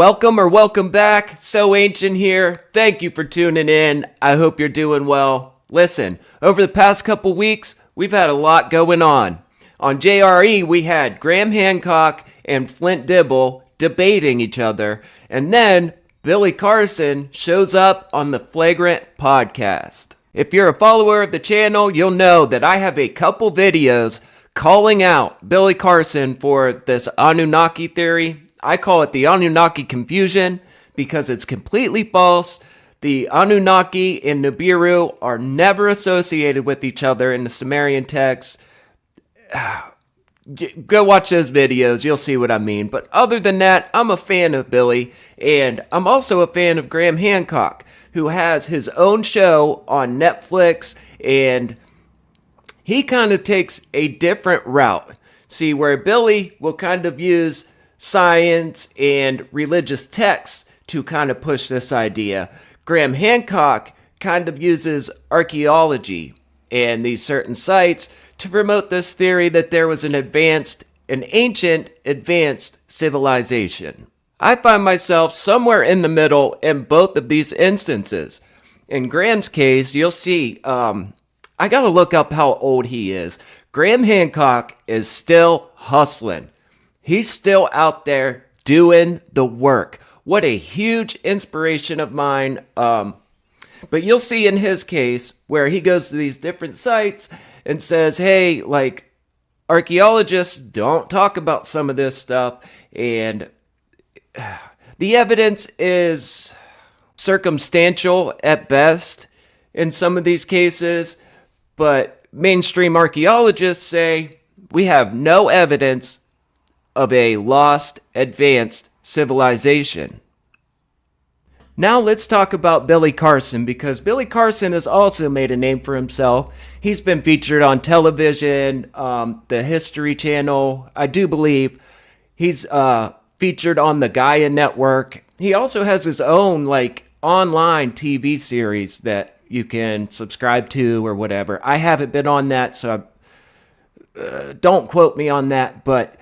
Welcome back. So Ancient here. Thank you for tuning in. I hope you're doing well. Listen, over the past couple weeks, we've had a lot going on. On JRE, we had Graham Hancock and Flint Dibble debating each other, and then Billy Carson shows up on the Flagrant podcast. If you're a follower of the channel, you'll know that I have a couple videos calling out Billy Carson for this Anunnaki theory. I call it the Anunnaki confusion because it's completely false. The Anunnaki and Nibiru are never associated with each other in the Sumerian texts. Go watch those videos, you'll see what I mean. But other than that, I'm a fan of Billy, and I'm also a fan of Graham Hancock, who has his own show on Netflix, and he kind of takes a different route. See, where Billy will kind of use science and religious texts to kind of push this idea, Graham Hancock kind of uses archaeology and these certain sites to promote this theory that there was an ancient advanced civilization. I find myself somewhere in the middle in both of these instances. In Graham's case, you'll see, I gotta look up how old he is. Graham Hancock is still hustling. He's still out there doing the work. What a huge inspiration of mine. But you'll see in his case where he goes to these different sites and says, hey, like, archaeologists don't talk about some of this stuff. And the evidence is circumstantial at best in some of these cases. But mainstream archaeologists say we have no evidence of a lost, advanced civilization. Now let's talk about Billy Carson, because Billy Carson has also made a name for himself. He's been featured on television, the History Channel, I do believe. He's featured on the Gaia Network. He also has his own online TV series that you can subscribe to or whatever. I haven't been on that, so don't quote me on that, but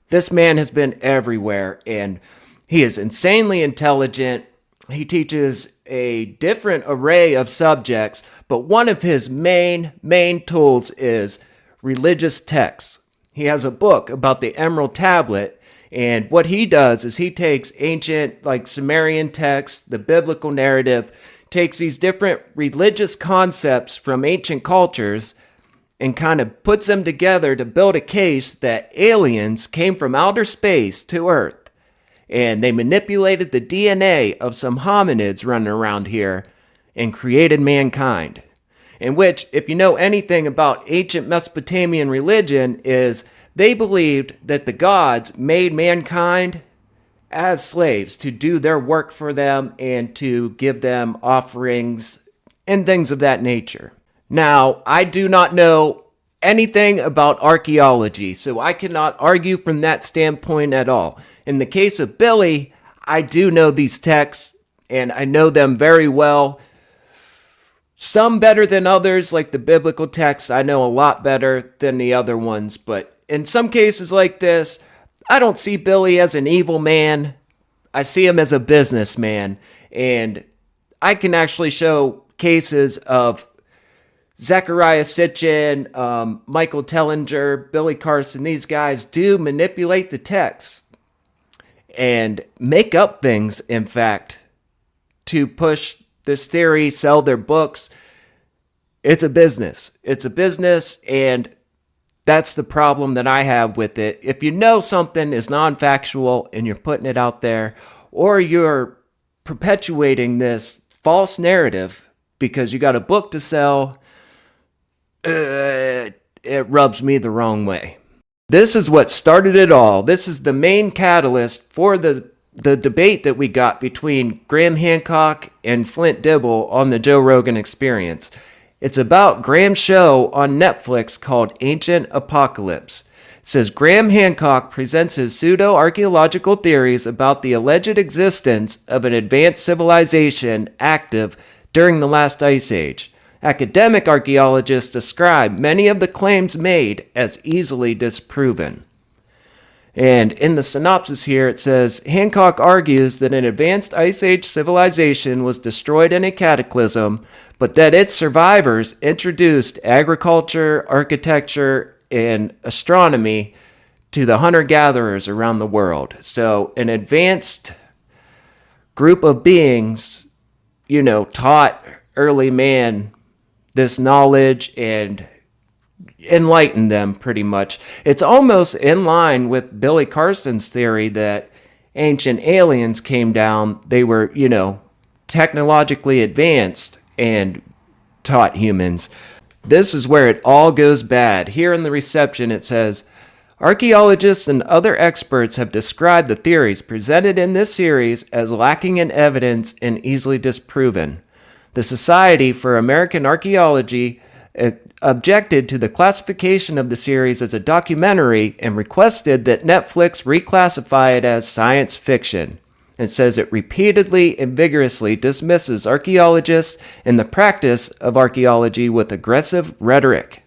this man has been everywhere, and he is insanely intelligent. He teaches a different array of subjects, but one of his main tools is religious texts. He has a book about the Emerald Tablet, and what he does is he takes ancient, Sumerian texts, the biblical narrative, takes these different religious concepts from ancient cultures and kind of puts them together to build a case that aliens came from outer space to Earth. And they manipulated the DNA of some hominids running around here and created mankind. In which, if you know anything about ancient Mesopotamian religion, is they believed that the gods made mankind as slaves to do their work for them and to give them offerings and things of that nature. Now, I do not know anything about archaeology, so I cannot argue from that standpoint at all. In the case of Billy, I do know these texts, and I know them very well. Some better than others, like the biblical texts, I know a lot better than the other ones, but in some cases like this, I don't see Billy as an evil man. I see him as a businessman, and I can actually show cases of Zechariah Sitchin, Michael Tellinger, Billy Carson. These guys do manipulate the text and make up things, in fact, to push this theory, sell their books. It's a business. It's a business, and that's the problem that I have with it. If you know something is non-factual and you're putting it out there, or you're perpetuating this false narrative because you got a book to sell, it rubs me the wrong way. This is what started it all. This is the main catalyst for the debate that we got between Graham Hancock and Flint Dibble on the Joe Rogan Experience. It's about Graham's show on Netflix called Ancient Apocalypse. It says Graham Hancock presents his pseudo-archaeological theories about the alleged existence of an advanced civilization active during the last ice age. Academic archaeologists describe many of the claims made as easily disproven. And in the synopsis here, it says, Hancock argues that an advanced Ice Age civilization was destroyed in a cataclysm, but that its survivors introduced agriculture, architecture, and astronomy to the hunter-gatherers around the world. So an advanced group of beings, taught early man this knowledge and enlightened them pretty much. It's almost in line with Billy Carson's theory that ancient aliens came down. They were, technologically advanced and taught humans. This is where it all goes bad. Here in the reception, it says, archaeologists and other experts have described the theories presented in this series as lacking in evidence and easily disproven. The Society for American Archaeology objected to the classification of the series as a documentary and requested that Netflix reclassify it as science fiction. It says it repeatedly and vigorously dismisses archaeologists and the practice of archaeology with aggressive rhetoric.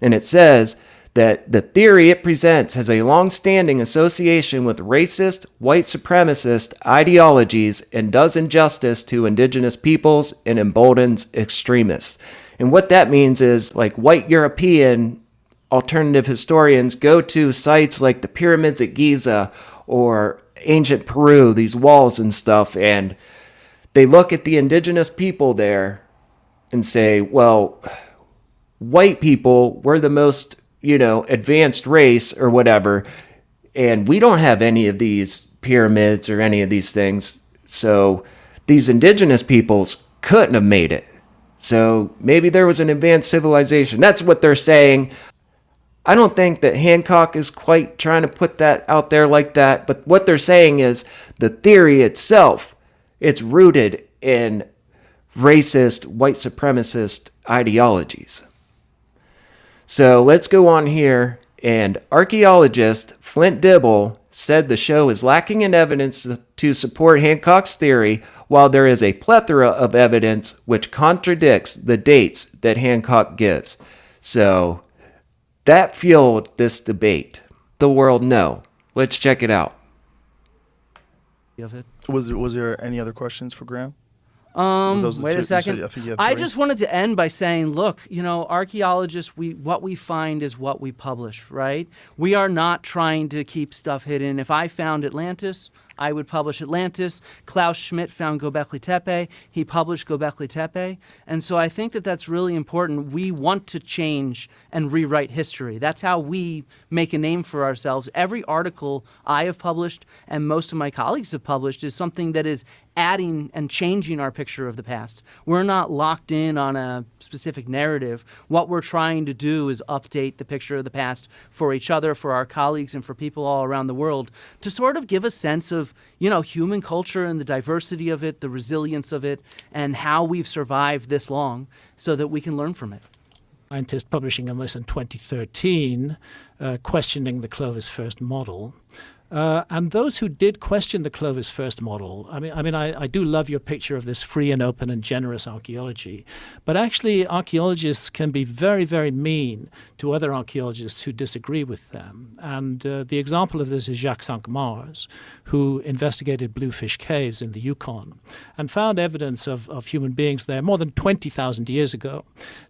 And it says that the theory it presents has a long-standing association with racist, white supremacist ideologies and does injustice to indigenous peoples and emboldens extremists. And what that means is, like, white European alternative historians go to sites like the pyramids at Giza or ancient Peru, these walls and stuff, and they look at the indigenous people there and say, well, white people, we're the most, advanced race or whatever, and we don't have any of these pyramids or any of these things. So these indigenous peoples couldn't have made it. So maybe there was an advanced civilization. That's what they're saying. I don't think that Hancock is quite trying to put that out there like that, but what they're saying is the theory itself, it's rooted in racist, white supremacist ideologies. So let's go on here, and archaeologist Flint Dibble said the show is lacking in evidence to support Hancock's theory, while there is a plethora of evidence which contradicts the dates that Hancock gives. So that fueled this debate. The world, no. Let's check it out. Was there any other questions for Graham? Wait a second. I just wanted to end by saying, look, archaeologists, what we find is what we publish, right? We are not trying to keep stuff hidden. If I found Atlantis, I would publish Atlantis. Klaus Schmidt found Göbekli Tepe. He published Göbekli Tepe. And so I think that that's really important. We want to change and rewrite history. That's how we make a name for ourselves. Every article I have published and most of my colleagues have published is something that is adding and changing our picture of the past. We're not locked in on a specific narrative. What we're trying to do is update the picture of the past for each other, for our colleagues, and for people all around the world to sort of give a sense of, human culture and the diversity of it, the resilience of it, and how we've survived this long so that we can learn from it. Scientists publishing on this in 2013, questioning the Clovis first model. And those who did question the Clovis first model, I do love your picture of this free and open and generous archaeology, but actually archaeologists can be very, very mean to other archaeologists who disagree with them. And the example of this is Jacques Cinq-Mars, who investigated Bluefish Caves in the Yukon and found evidence of human beings there more than 20,000 years ago.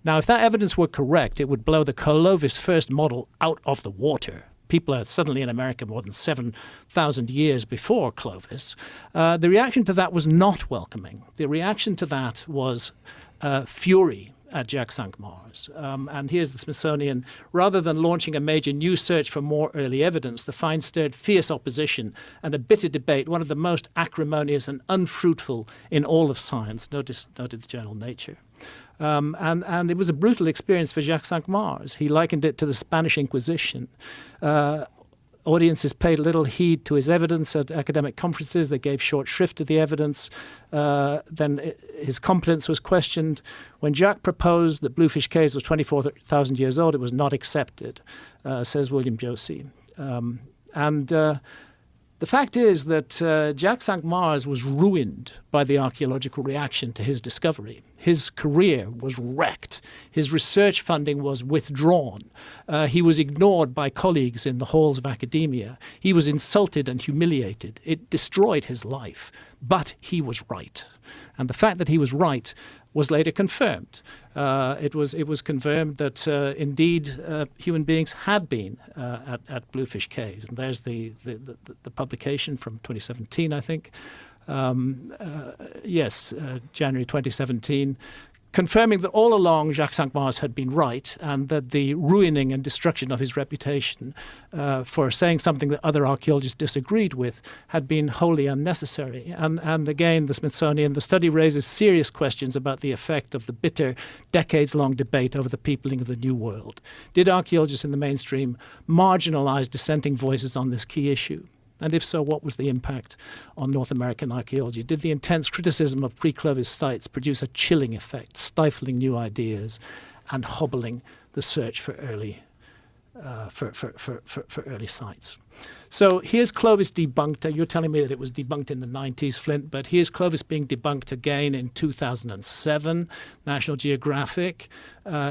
Now, if that evidence were correct, it would blow the Clovis first model out of the water. People are suddenly in America more than 7,000 years before Clovis. The reaction to that was not welcoming. The reaction to that was fury at Jacques Cinq-Mars. And here's the Smithsonian. Rather than launching a major new search for more early evidence, the find stirred fierce opposition and a bitter debate, one of the most acrimonious and unfruitful in all of science, noted the journal Nature. And it was a brutal experience for Jacques Cinq-Mars. He likened it to the Spanish Inquisition. Audiences paid little heed to his evidence at academic conferences. They gave short shrift to the evidence. Then his competence was questioned. When Jacques proposed that Bluefish Caves was 24,000 years old, it was not accepted, says William Josie. The fact is that Jacques Cinq-Mars was ruined by the archaeological reaction to his discovery. His career was wrecked. His research funding was withdrawn. He was ignored by colleagues in the halls of academia. He was insulted and humiliated. It destroyed his life. But he was right. And the fact that he was right was later confirmed. It was confirmed that indeed human beings had been at Bluefish Caves, and there's the publication from 2017, I think. January 2017, confirming that all along Jacques Cinq-Mars had been right, and that the ruining and destruction of his reputation for saying something that other archaeologists disagreed with had been wholly unnecessary. And again, the Smithsonian, the study raises serious questions about the effect of the bitter, decades-long debate over the peopling of the New World. Did archaeologists in the mainstream marginalize dissenting voices on this key issue? And if so, what was the impact on North American archaeology? Did the intense criticism of pre-Clovis sites produce a chilling effect, stifling new ideas and hobbling the search for early early sites? So here's Clovis debunked. You're telling me that it was debunked in the 90s, Flint, but here's Clovis being debunked again in 2007, National Geographic.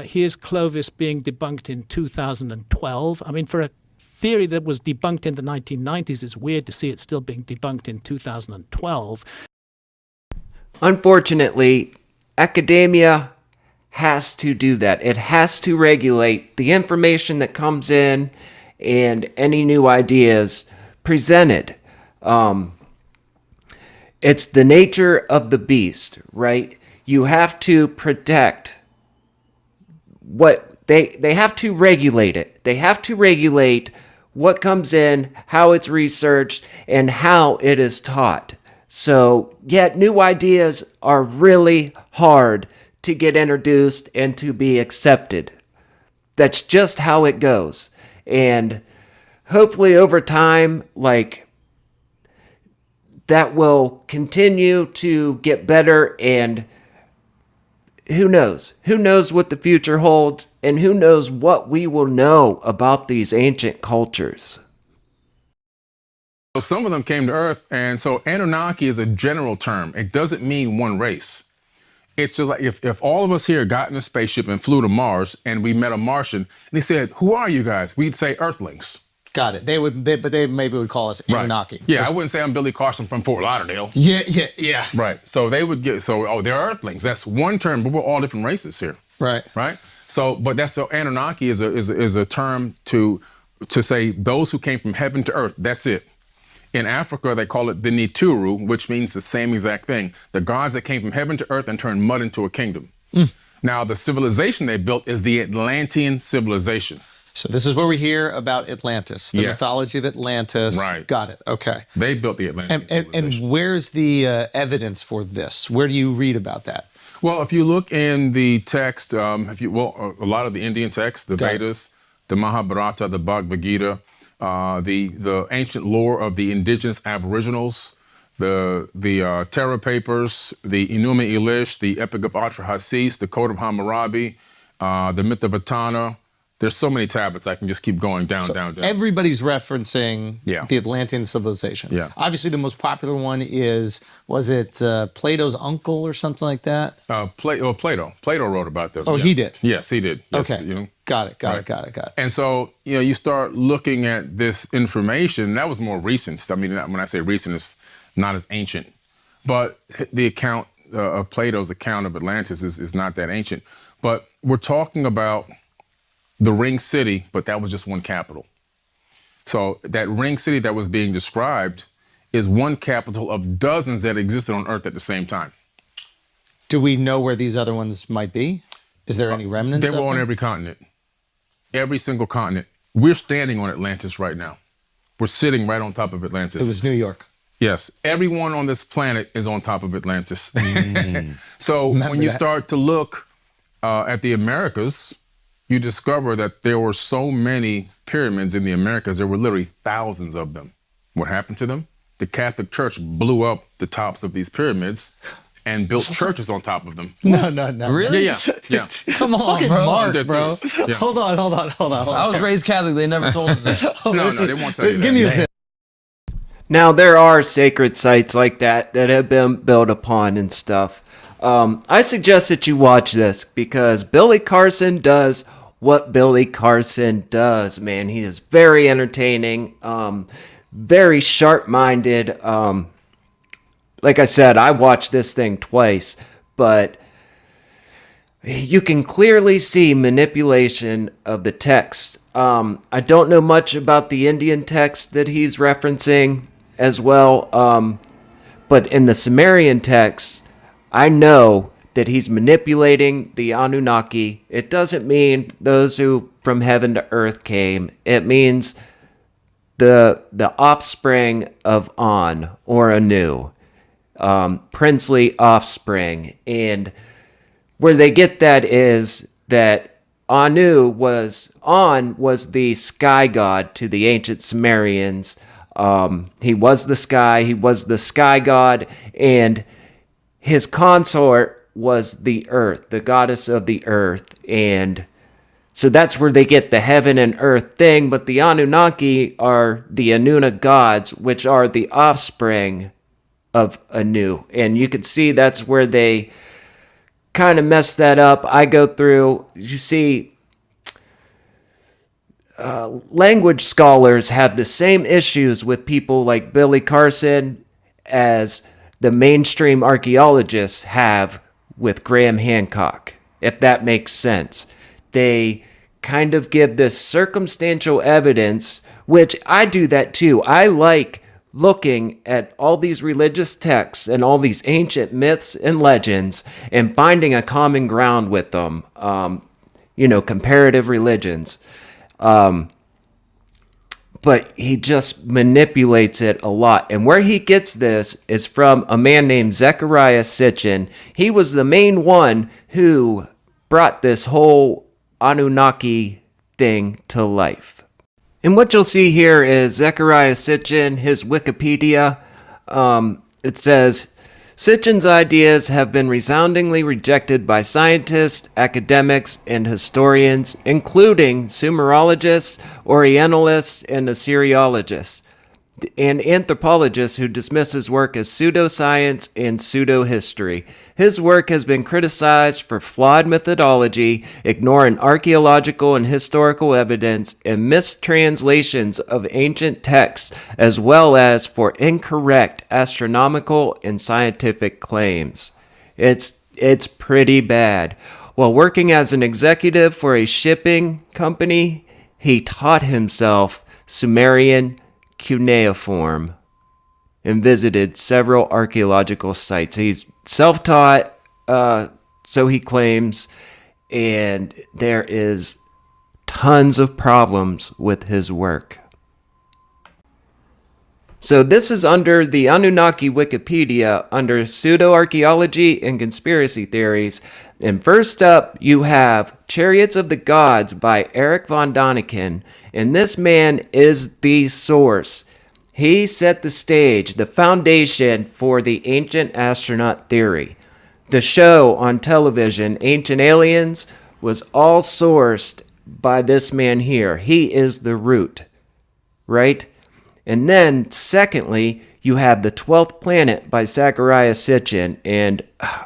Here's Clovis being debunked in 2012. I mean, for a theory that was debunked in the 1990s, it's weird to see it still being debunked in 2012. Unfortunately, academia has to do that. It has to regulate the information that comes in and any new ideas presented. It's the nature of the beast, right? You have to protect what they have to regulate it. They have to regulate what comes in, how it's researched, and how it is taught. So, yet new ideas are really hard to get introduced and to be accepted. That's just how it goes. And hopefully over time, that will continue to get better, and who knows? Who knows what the future holds, and who knows what we will know about these ancient cultures. So some of them came to Earth, and so Anunnaki is a general term. It doesn't mean one race. It's just like if all of us here got in a spaceship and flew to Mars, and we met a Martian, and he said, "Who are you guys?" We'd say Earthlings. Got it. But they maybe would call us Anunnaki. Right. Yeah, I wouldn't say I'm Billy Carson from Fort Lauderdale. Yeah. Right. So they would get, they're Earthlings. That's one term, but we're all different races here. Right. Right. So, but Anunnaki is a term to say those who came from heaven to earth. That's it. In Africa, they call it the Nituru, which means the same exact thing. The gods that came from heaven to earth and turned mud into a kingdom. Now, the civilization they built is the Atlantean civilization. So this is where we hear about Atlantis, the mythology of Atlantis. Right. Got it. Okay. They built the Atlantean civilization. And where's the evidence for this? Where do you read about that? Well, if you look in the text, a lot of the Indian texts, the Vedas, the Mahabharata, the Bhagavad Gita, the ancient lore of the indigenous aboriginals, the Terra Papers, the Enuma Elish, the Epic of Atrahasis, the Code of Hammurabi, the Myth of Etana. There's so many tablets, I can just keep going down. Everybody's referencing the Atlantean civilization. Yeah. Obviously, the most popular one was it Plato's uncle or something like that? Plato. Plato wrote about them. Oh, he did? Yes, he did. Yes, okay. Got it. And so, you start looking at this information. That was more recent. I mean, when I say recent, it's not as ancient. But the account of Plato's account of Atlantis is not that ancient. But we're talking about the ring city, but that was just one capital. So that ring city that was being described is one capital of dozens that existed on Earth at the same time. Do we know where these other ones might be? Is there any remnants? They were on every continent, every single continent. We're standing on Atlantis right now. We're sitting right on top of Atlantis. It was New York. Yes, everyone on this planet is on top of Atlantis. So when you start to look at the Americas, you discover that there were so many pyramids in the Americas. There were literally thousands of them. What happened to them? The Catholic Church blew up the tops of these pyramids and built churches on top of them. No. Really? Yeah. Come on, bro. Mark, bro. Yeah. Hold on. I was raised Catholic. They never told us that. No, they won't tell you that. Give me a Now, there are sacred sites like that have been built upon and stuff. I suggest that you watch this because Billy Carson does what Billy Carson does, man. He is very entertaining, very sharp-minded. Like I said, I watched this thing twice, but you can clearly see manipulation of the text. I don't know much about the Indian text that he's referencing as well, but in the Sumerian text, I know that he's manipulating the Anunnaki. It doesn't mean those who from heaven to earth came. It means the offspring of An or Anu, princely offspring. And where they get that is that An was the sky god to the ancient Sumerians. He was the sky god, and his consort was the earth, the goddess of the earth. And so that's where they get the heaven and earth thing. But the Anunnaki are the Anuna gods, which are the offspring of Anu. And you can see that's where they kind of mess that up. I go through, you see, language scholars have the same issues with people like Billy Carson as the mainstream archaeologists have with Graham Hancock, if that makes sense. They kind of give this circumstantial evidence, which I do that too. I like looking at all these religious texts and all these ancient myths and legends and finding a common ground with them, comparative religions. But he just manipulates it a lot. And where he gets this is from a man named Zecharia Sitchin. He was the main one who brought this whole Anunnaki thing to life. And what you'll see here is Zecharia Sitchin, his Wikipedia. It says, Sitchin's ideas have been resoundingly rejected by scientists, academics, and historians, including Sumerologists, Orientalists, and Assyriologists, and anthropologists who dismiss his work as pseudoscience and pseudo-history. His work has been criticized for flawed methodology, ignoring archaeological and historical evidence, and mistranslations of ancient texts, as well as for incorrect astronomical and scientific claims. It's pretty bad. While working as an executive for a shipping company, he taught himself Sumerian cuneiform and visited several archaeological sites. He's self-taught, so he claims, and there is tons of problems with his work. So this is under the Anunnaki Wikipedia, under pseudoarchaeology and conspiracy theories. And first up, you have Chariots of the Gods by Eric von Daniken. And this man is the source. He set the stage, the foundation for the ancient astronaut theory. The show on television, Ancient Aliens, was all sourced by this man here. He is the root, right? And then, secondly, you have The 12th Planet by Zecharia Sitchin. And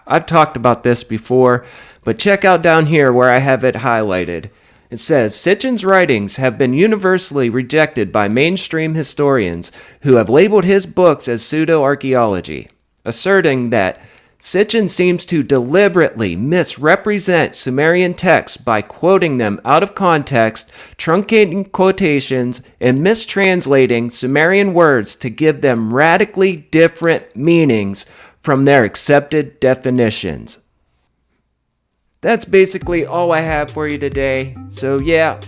I've talked about this before, but check out down here where I have it highlighted. It says, Sitchin's writings have been universally rejected by mainstream historians who have labeled his books as pseudo-archaeology, asserting that Sitchin seems to deliberately misrepresent Sumerian texts by quoting them out of context, truncating quotations, and mistranslating Sumerian words to give them radically different meanings from their accepted definitions. That's basically all I have for you today. So yeah,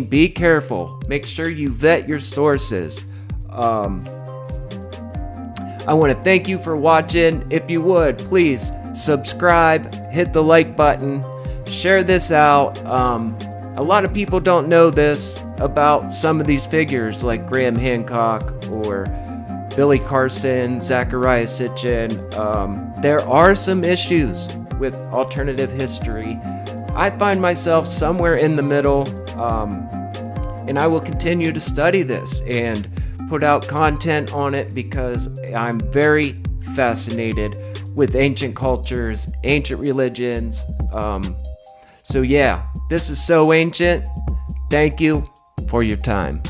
be careful. Make sure you vet your sources. I want to thank you for watching. If you would, please subscribe, hit the like button, share this out. A lot of people don't know this about some of these figures like Graham Hancock or Billy Carson, Zecharia Sitchin. There are some issues with alternative history. I find myself somewhere in the middle, and I will continue to study this and put out content on it because I'm very fascinated with ancient cultures, ancient religions. So yeah, this is So Ancient. Thank you for your time.